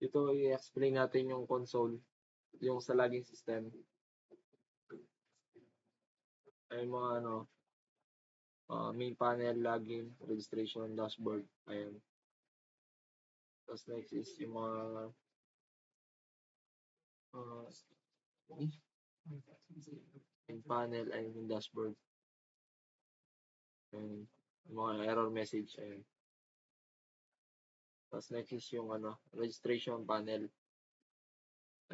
Ito i-explain natin yung console, yung sa login system. Ay mga main panel, login, registration, dashboard. Ayan. Tapos next is yung mga main panel ay yung dashboard. Ayan. Yung mga error message. Ayan. Tapos next is yung registration panel.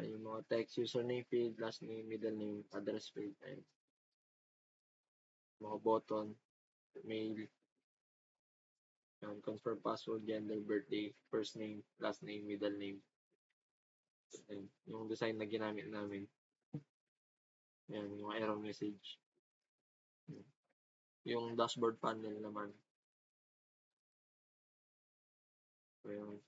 Ay yung mga text, username field, last name, middle name, address field. Ayan. Mga button, mail, confirm password, gender, birthday, first name, last name, middle name. Ayan. Yung design na ginamit namin. Ayan, yung error message. Ayan. Yung dashboard panel naman. Ayan.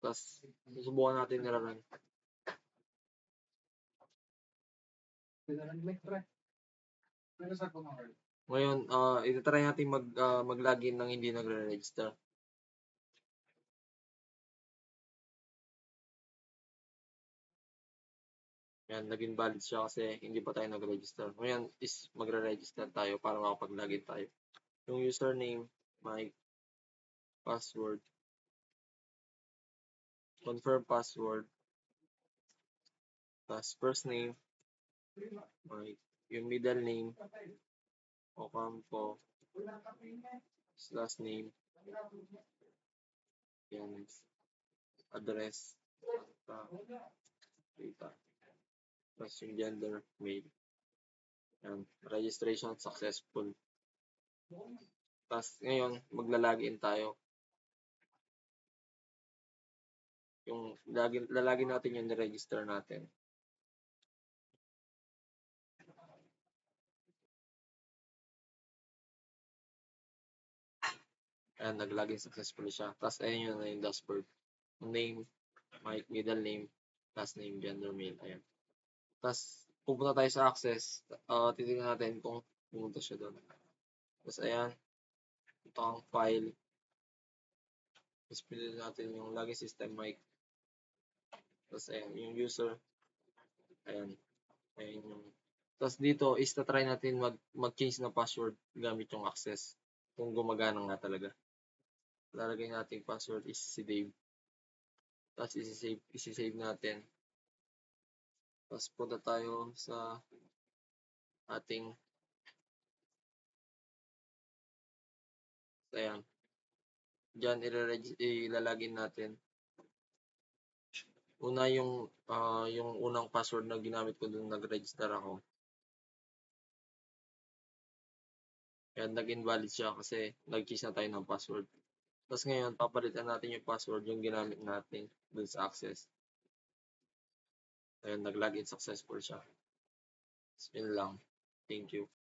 Tapos, susubukan natin nila-run. Ngayon, iti-try natin mag-login nang hindi nagre-register. Yan, naging valid siya kasi hindi pa tayo nag-register. Ngayon is magre-register tayo para makapag-login tayo. Yung username, my password, confirm password, plus first name, my, yung middle name, Ocampo, last name, yan, address, data, plus yung gender, male. Yan, registration successful. Tapos ngayon, magla-login tayo. Yung lalagin natin yung ni-register natin. Ayan, nag-login successfully siya. Tapos ayun yun na yung dashboard. Name, middle name, last name, gender, male. Ayan. Tapos pupunta tayo sa access. Titignan natin kung pumunta siya doon. Tapos ayan. Ito ang file. Tapos piliin natin yung login system mic. Tapos ayan, yung user. Ayan. Ayan yung. Tapos dito is try natin mag-change ng password gamit yung access. Kung gumagana nga talaga. Lalagay natin password is si Dave. Tapos isi-save natin. Tapos punta tayo sa ating ayan. Diyan ilalagin natin. Una yung unang password na ginamit ko nung nag-register ako. Kaya nag-invalid siya kasi nag-change na tayo ng password. Tapos ngayon, papalitan natin yung password yung ginamit natin dun sa access. Ayun, nag-login successful siya. Yun lang. Thank you.